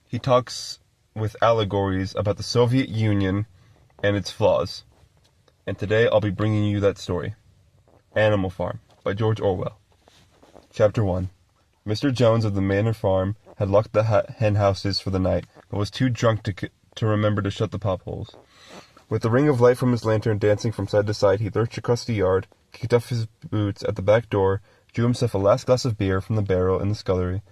He talks with allegories about the Soviet Union and its flaws. And today I'll be bringing you that story. Animal Farm by George Orwell. Chapter 1. Mr. Jones of the Manor Farm had locked the hen houses for the night, but was too drunk to remember to shut the potholes. With the ring of light from his lantern dancing from side to side, he lurched across the yard, kicked off his boots at the back door, drew himself a last glass of beer from the barrel in the scullery,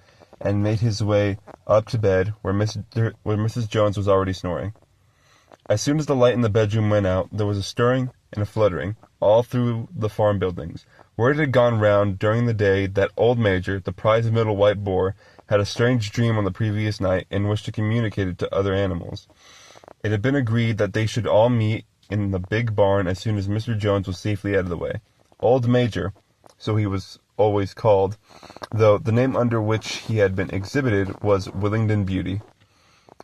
and made his way up to bed, where Mrs. Jones was already snoring. As soon as the light in the bedroom went out, there was a stirring and a fluttering all through the farm buildings. Word had gone round during the day that old Major, the prize middle white boar, had a strange dream on the previous night and wished to communicate it to other animals. It had been agreed that they should all meet in the big barn as soon as Mr. Jones was safely out of the way. Old Major, so he was always called, though the name under which he had been exhibited was Willingdon Beauty,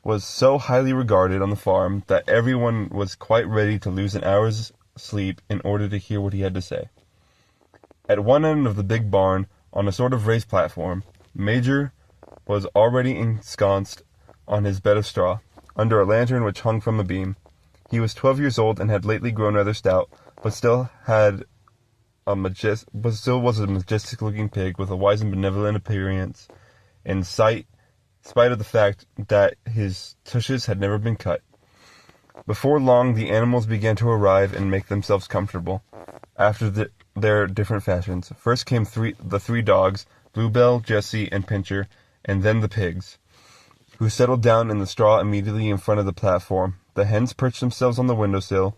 was so highly regarded on the farm that everyone was quite ready to lose an hour's sleep in order to hear what he had to say. At one end of the big barn, on a sort of raised platform, Major was already ensconced on his bed of straw, under a lantern which hung from a beam. He was 12 years old and had lately grown rather stout, but still was a majestic-looking pig with a wise and benevolent appearance, in spite of the fact that his tushes had never been cut. Before long, the animals began to arrive and make themselves comfortable, after their different fashions. First came the three dogs, Bluebell, Jessie, and Pincher, and then the pigs, who settled down in the straw immediately in front of the platform. The hens perched themselves on the windowsill.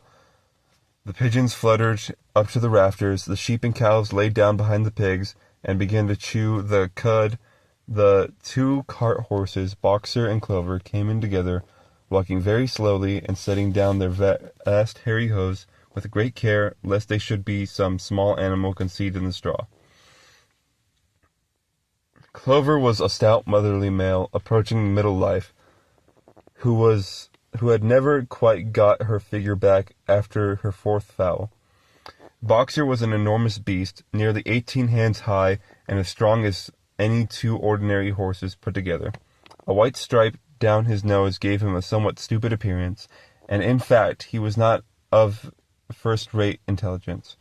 The pigeons fluttered up to the rafters. The sheep and cows lay down behind the pigs and began to chew the cud. The two cart horses, Boxer and Clover, came in together, walking very slowly and setting down their vast hairy hooves with great care, lest they should be some small animal concealed in the straw. Clover was a stout motherly male, approaching middle life, who had never quite got her figure back after her fourth foal. Boxer was an enormous beast, nearly 18 hands high and as strong as any two ordinary horses put together. A white stripe down his nose gave him a somewhat stupid appearance, and in fact he was not of first-rate intelligence,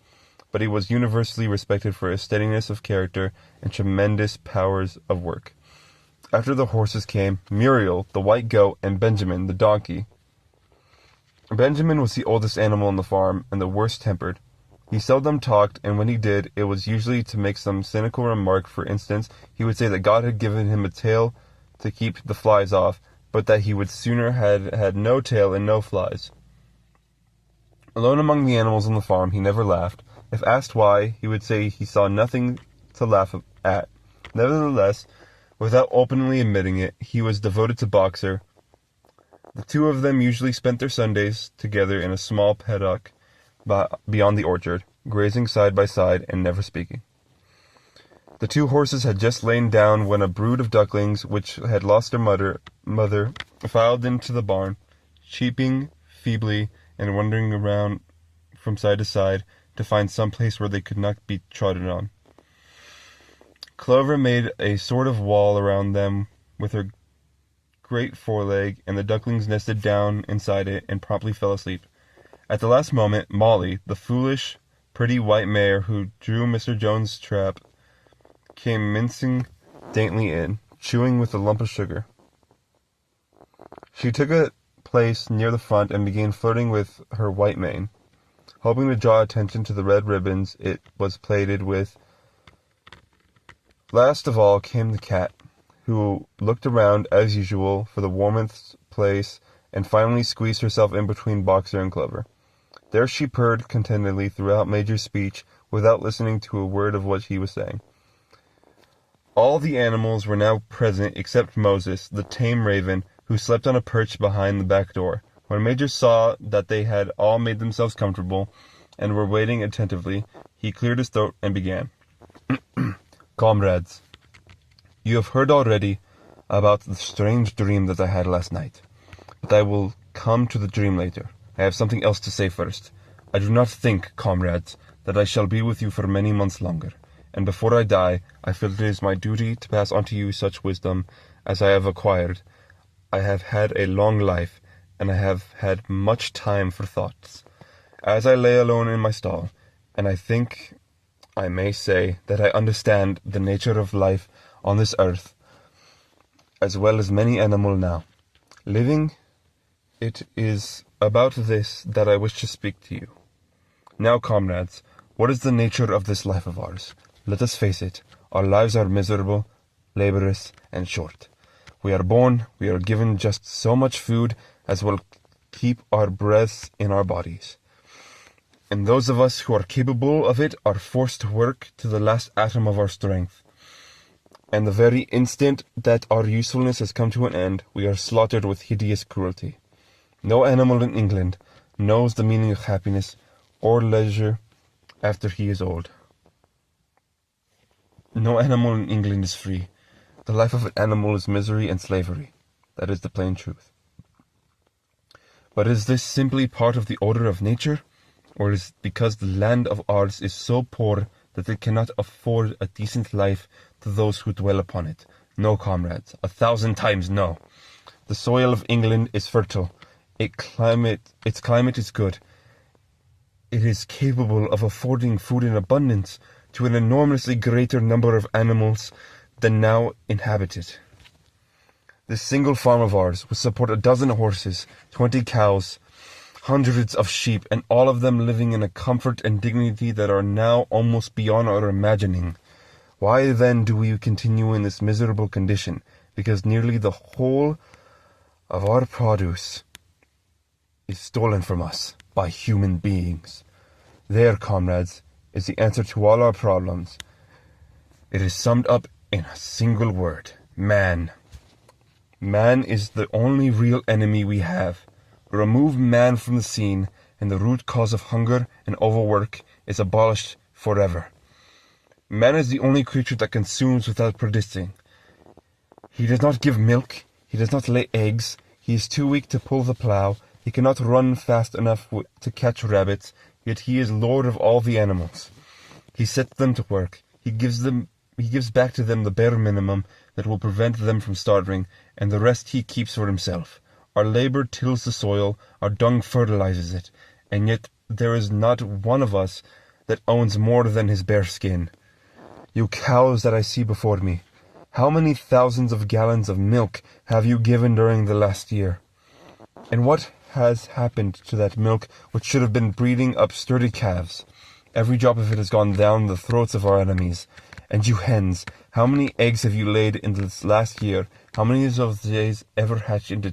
but he was universally respected for his steadiness of character and tremendous powers of work. After the horses came Muriel, the white goat, and Benjamin, the donkey. Benjamin was the oldest animal on the farm and the worst-tempered. He seldom talked, and when he did, it was usually to make some cynical remark. For instance, he would say that God had given him a tail to keep the flies off, but that he would sooner had no tail and no flies. Alone among the animals on the farm, he never laughed. If asked why, he would say he saw nothing to laugh at. Nevertheless, without openly admitting it, he was devoted to Boxer. The two of them usually spent their Sundays together in a small paddock beyond the orchard, grazing side by side and never speaking. The two horses had just lain down when a brood of ducklings, which had lost their mother, filed into the barn, cheeping feebly and wandering around from side to side to find some place where they could not be trodden on. Clover made a sort of wall around them with her great foreleg, and the ducklings nested down inside it and promptly fell asleep. At the last moment, Molly, the foolish, pretty white mare who drew Mr. Jones' trap, came mincing daintily in, chewing with a lump of sugar. She took a place near the front and began flirting with her white mane, hoping to draw attention to the red ribbons it was plaited with. Last of all came the cat, who looked around, as usual, for the warmest place, and finally squeezed herself in between Boxer and Clover. There she purred contentedly throughout Major's speech, without listening to a word of what he was saying. All the animals were now present except Moses, the tame raven, who slept on a perch behind the back door. When Major saw that they had all made themselves comfortable and were waiting attentively, he cleared his throat and began. Comrades, you have heard already about the strange dream that I had last night, but I will come to the dream later. I have something else to say first. I do not think, comrades, that I shall be with you for many months longer, and before I die, I feel it is my duty to pass on to you such wisdom as I have acquired I have had a long life, and I have had much time for thoughts. As I lay alone in my stall, and I think I may say that I understand the nature of life on this earth, as well as many animal now living, it is about this that I wish to speak to you. Now, comrades, what is the nature of this life of ours? Let us face it, our lives are miserable, laborious, and short. We are born, we are given just so much food as will keep our breaths in our bodies. And those of us who are capable of it are forced to work to the last atom of our strength. And the very instant that our usefulness has come to an end, we are slaughtered with hideous cruelty. No animal in England knows the meaning of happiness or leisure after he is old. No animal in England is free. The life of an animal is misery and slavery. That is the plain truth. But is this simply part of the order of nature? Or is it because the land of ours is so poor that it cannot afford a decent life to those who dwell upon it? No, comrades, 1,000 times no. The soil of England is fertile. Its climate is good. It is capable of affording food in abundance to an enormously greater number of animals than now inhabit it. This single farm of ours will support 12 horses, 20 cows, hundreds of sheep, and all of them living in a comfort and dignity that are now almost beyond our imagining. Why then do we continue in this miserable condition? Because nearly the whole of our produce is stolen from us by human beings. There, comrades, is the answer to all our problems. It is summed up in a single word: man. Man is the only real enemy we have. Remove man from the scene, and the root cause of hunger and overwork is abolished forever. Man is the only creature that consumes without producing. He does not give milk, he does not lay eggs, he is too weak to pull the plough, he cannot run fast enough to catch rabbits, yet he is lord of all the animals. He sets them to work, he gives back to them the bare minimum that will prevent them from starving, and the rest he keeps for himself. Our labor tills the soil, our dung fertilizes it, and yet there is not one of us that owns more than his bare skin. You cows that I see before me, how many thousands of gallons of milk have you given during the last year? And what has happened to that milk which should have been breeding up sturdy calves? Every drop of it has gone down the throats of our enemies. And you hens, how many eggs have you laid in this last year? How many of these ever hatched into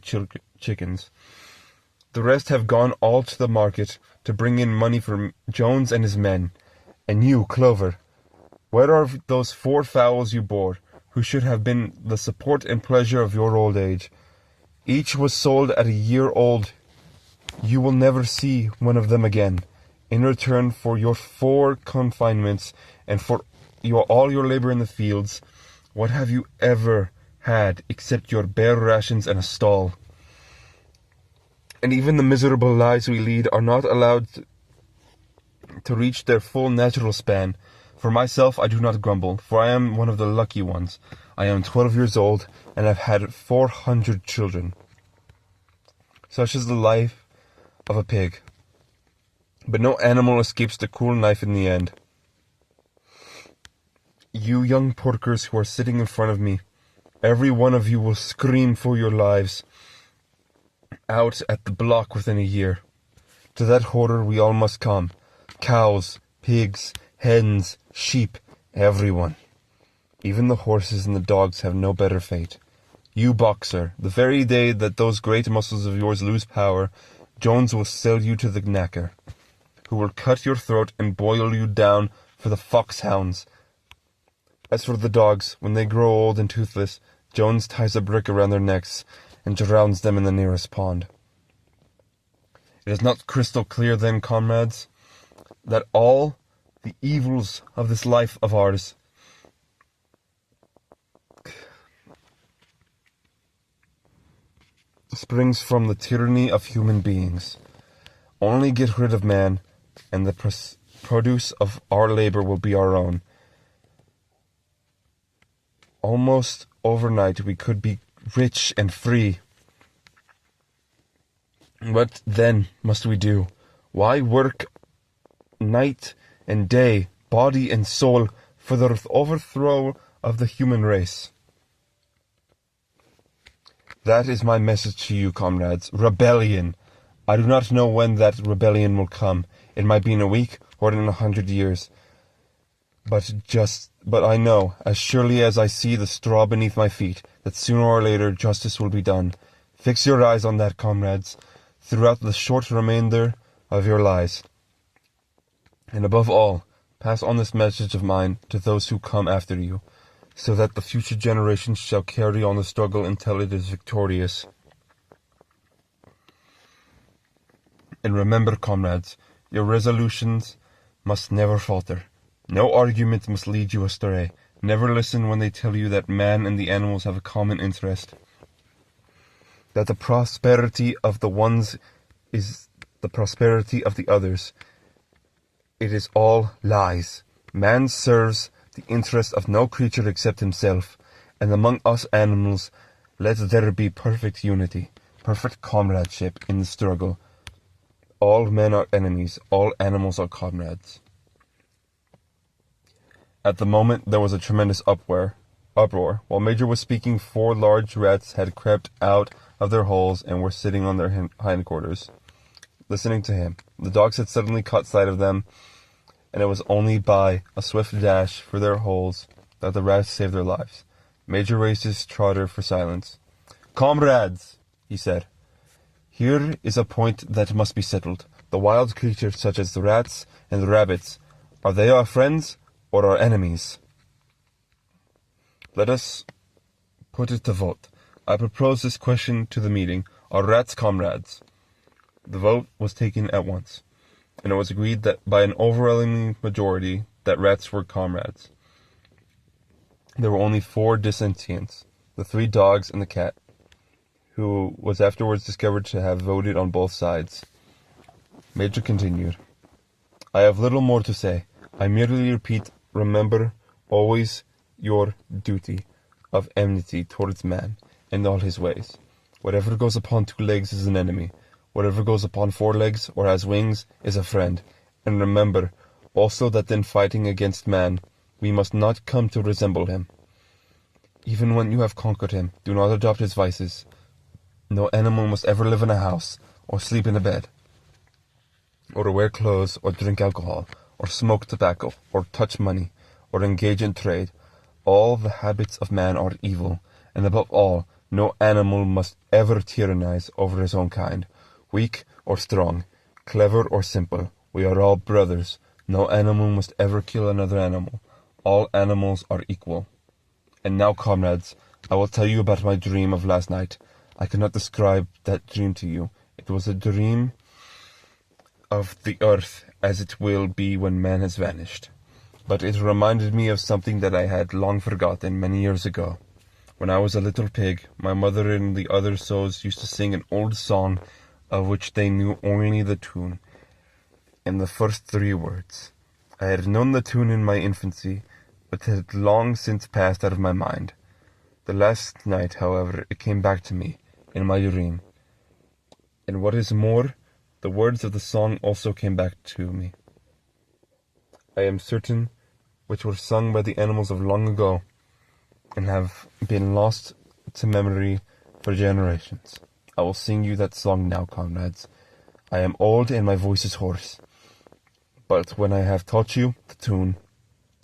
chickens? The rest have gone all to the market to bring in money for Jones and his men. And you, Clover, where are those 4 fowls you bore, who should have been the support and pleasure of your old age? Each was sold at a year old. You will never see one of them again. In return for your 4 confinements and for all your labor in the fields, what have you ever had except your bare rations and a stall? And even the miserable lives we lead are not allowed to reach their full natural span. For myself, I do not grumble, for I am one of the lucky ones. I am 12 years old, and have had 400 children. Such is the life of a pig. But no animal escapes the cruel knife in the end. You young porkers who are sitting in front of me, every one of you will scream for your lives out at the block within a year. To that horror we all must come. Cows, pigs, hens, sheep, everyone. Even the horses and the dogs have no better fate. You boxer, the very day that those great muscles of yours lose power, Jones will sell you to the knacker, who will cut your throat and boil you down for the foxhounds. As for the dogs, when they grow old and toothless, Jones ties a brick around their necks and drowns them in the nearest pond. It is not crystal clear then, comrades, that all the evils of this life of ours springs from the tyranny of human beings. Only get rid of man, and the produce of our labor will be our own. Almost overnight we could be rich and free. What then must we do? Why work night and day, body and soul, for the overthrow of the human race? That is my message to you, comrades. Rebellion. I do not know when that rebellion will come. It might be in a week or in 100 years. But I know, as surely as I see the straw beneath my feet, that sooner or later justice will be done. Fix your eyes on that, comrades, throughout the short remainder of your lives. And above all, pass on this message of mine to those who come after you, so that the future generations shall carry on the struggle until it is victorious. And remember, comrades, your resolutions must never falter. No argument must lead you astray. Never listen when they tell you that man and the animals have a common interest, that the prosperity of the ones is the prosperity of the others. It is all lies. Man serves the interest of no creature except himself, and among us animals let there be perfect unity, perfect comradeship in the struggle. All men are enemies, all animals are comrades. At the moment there was a tremendous uproar. While Major was speaking, 4 large rats had crept out of their holes and were sitting on their hindquarters, listening to him. The dogs had suddenly caught sight of them, and it was only by a swift dash for their holes that the rats saved their lives. Major raised his trotter for silence. "Comrades," he said, "here is a point that must be settled. The wild creatures such as the rats and the rabbits, are they our friends or our enemies? Let us put it to vote. I propose this question to the meeting. Are rats comrades?" The vote was taken at once, and it was agreed that by an overwhelming majority that rats were comrades. There were only 4 dissentients, the 3 dogs and the cat, who was afterwards discovered to have voted on both sides. Major continued, "I have little more to say. I merely repeat, remember always your duty of enmity towards man and all his ways. Whatever goes upon 2 legs is an enemy. Whatever goes upon 4 legs or has wings is a friend. And remember also that in fighting against man, we must not come to resemble him. Even when you have conquered him, do not adopt his vices. No animal must ever live in a house, or sleep in a bed, or wear clothes, or drink alcohol, or smoke tobacco, or touch money, or engage in trade. All the habits of man are evil, and above all, no animal must ever tyrannize over his own kind, weak or strong, clever or simple. We are all brothers. No animal must ever kill another animal. All animals are equal. And now, comrades, I will tell you about my dream of last night. I cannot describe that dream to you. It was a dream of the earth as it will be when man has vanished. But it reminded me of something that I had long forgotten many years ago. When I was a little pig, my mother and the other souls used to sing an old song of which they knew only the tune and the first 3 words. I had known the tune in my infancy, but it had long since passed out of my mind. The last night, however, it came back to me in my dream. And what is more, the words of the song also came back to me. I am certain which were sung by the animals of long ago, and have been lost to memory for generations. I will sing you that song now, comrades. I am old and my voice is hoarse, but when I have taught you the tune,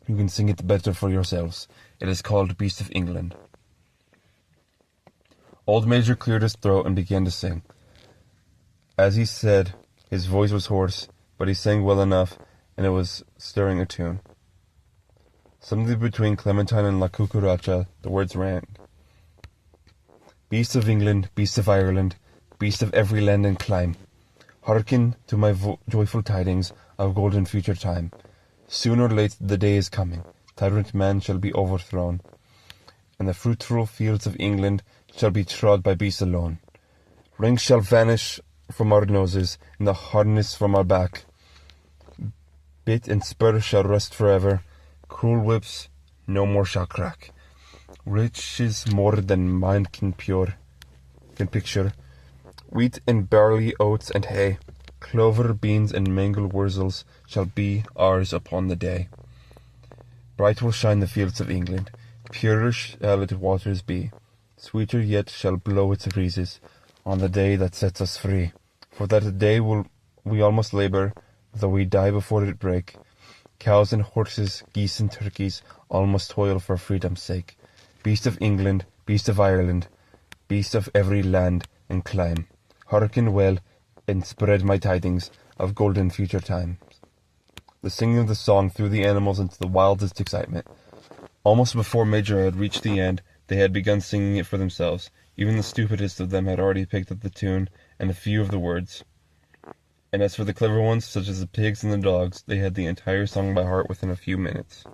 you can sing it better for yourselves. It is called Beast of England. Old Major cleared his throat and began to sing. As he said, his voice was hoarse, but he sang well enough, and it was stirring a tune. Something between Clementine and La Cucaracha, the words ran. Beasts of England, beasts of Ireland, beasts of every land and clime, hearken to my joyful tidings of golden future time. Soon or late the day is coming, tyrant man shall be overthrown, and the fruitful fields of England shall be trod by beasts alone. Rings shall vanish from our noses, and the harness from our back. Bit and spur shall rust forever, cruel whips no more shall crack. Riches more than mind can picture, Wheat and barley, oats and hay, clover, beans, and mangel wurzels shall be ours upon the day. Bright will shine the fields of England, purer shall its waters be, sweeter yet shall blow its breezes, on the day that sets us free. For that day will we all must labour, though we die before it break. Cows and horses, geese and turkeys, all must toil for freedom's sake. Beast of England, beast of Ireland, beast of every land and clime, hearken well, and spread my tidings of golden future times. The singing of the song threw the animals into the wildest excitement. Almost before Major had reached the end, they had begun singing it for themselves. Even the stupidest of them had already picked up the tune and a few of the words. And as for the clever ones, such as the pigs and the dogs, they had the entire song by heart within a few minutes.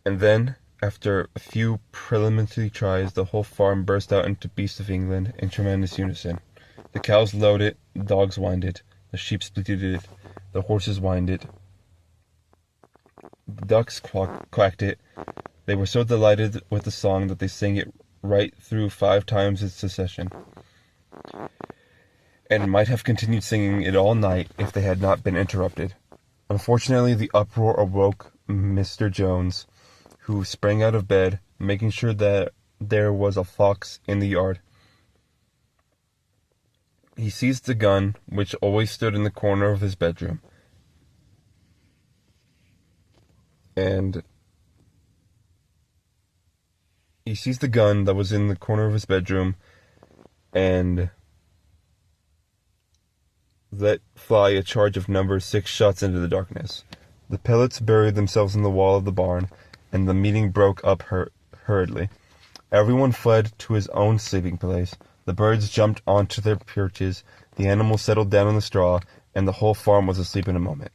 And then, after a few preliminary tries, the whole farm burst out into Beast of England in tremendous unison. The cows lowed it, the dogs whined it, the sheep bleated it, the horses whined it, the ducks quacked it. They were so delighted with the song that they sang it right through 5 times in succession, and might have continued singing it all night if they had not been interrupted. Unfortunately, the uproar awoke Mr. Jones, who sprang out of bed, making sure that there was a fox in the yard. He seized the gun, which always stood in the corner of his bedroom, and let fly a charge of number 6 shots into the darkness. The pellets buried themselves in the wall of the barn, and the meeting broke up hurriedly. Everyone fled to his own sleeping place. The birds jumped onto their perches, the animals settled down on the straw, and the whole farm was asleep in a moment.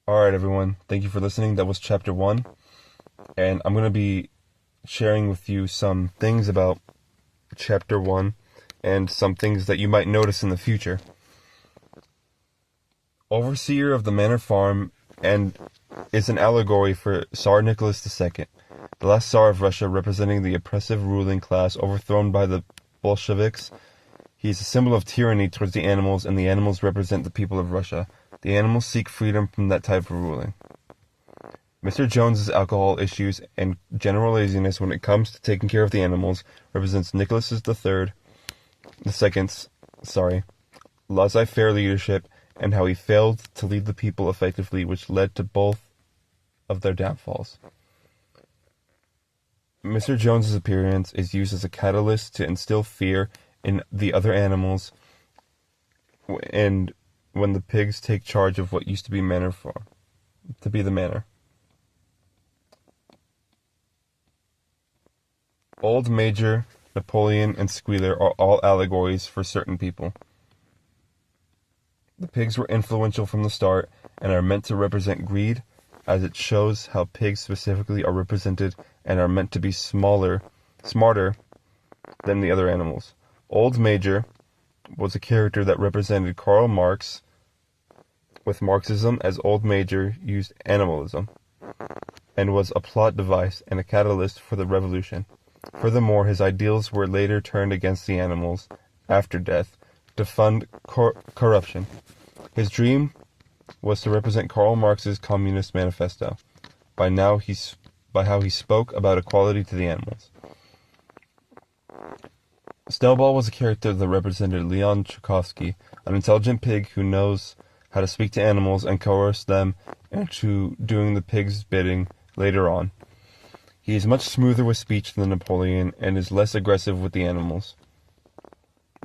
Alright, everyone. Thank you for listening. That was Chapter 1. And I'm going to be sharing with you some things about Chapter 1 and some things that you might notice in the future. Overseer of the Manor Farm and is an allegory for Tsar Nicholas II, the last Tsar of Russia, representing the oppressive ruling class overthrown by the Bolsheviks. He is a symbol of tyranny towards the animals, and the animals represent the people of Russia. The animals seek freedom from that type of ruling. Mr. Jones's alcohol issues and general laziness when it comes to taking care of the animals represents Nicholas II, laissez-faire leadership, and how he failed to lead the people effectively, which led to both of their downfalls. Mr. Jones's appearance is used as a catalyst to instill fear in the other animals, and when the pigs take charge of what used to be manor farm, to be the manor. Old Major, Napoleon, and Squealer are all allegories for certain people. The pigs were influential from the start and are meant to represent greed, as it shows how pigs specifically are represented and are meant to be smarter than the other animals. Old Major was a character that represented Karl Marx, with Marxism, as Old Major used animalism, and was a plot device and a catalyst for the revolution. Furthermore, his ideals were later turned against the animals after death to fund corruption. His dream was to represent Karl Marx's Communist Manifesto by how he spoke about equality to the animals. Snowball was a character that represented Leon Tremblay, an intelligent pig who knows how to speak to animals and coerce them into doing the pig's bidding later on. He is much smoother with speech than Napoleon and is less aggressive with the animals.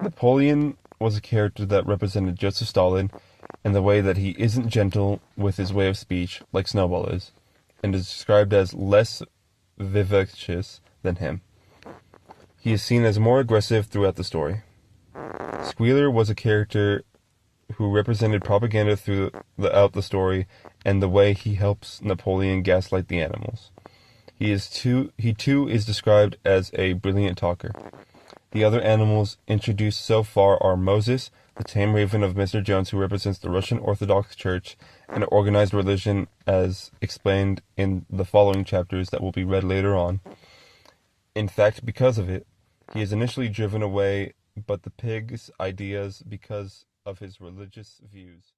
Napoleon was a character that represented Joseph Stalin in the way that he isn't gentle with his way of speech like Snowball is, and is described as less vivacious than him. He is seen as more aggressive throughout the story. Squealer was a character who represented propaganda throughout the story and the way he helps Napoleon gaslight the animals. He too is described as a brilliant talker. The other animals introduced so far are Moses, the tame raven of Mr. Jones, who represents the Russian Orthodox Church and organized religion as explained in the following chapters that will be read later on. In fact, because of it, He is initially driven away but the pig's ideas because of his religious views.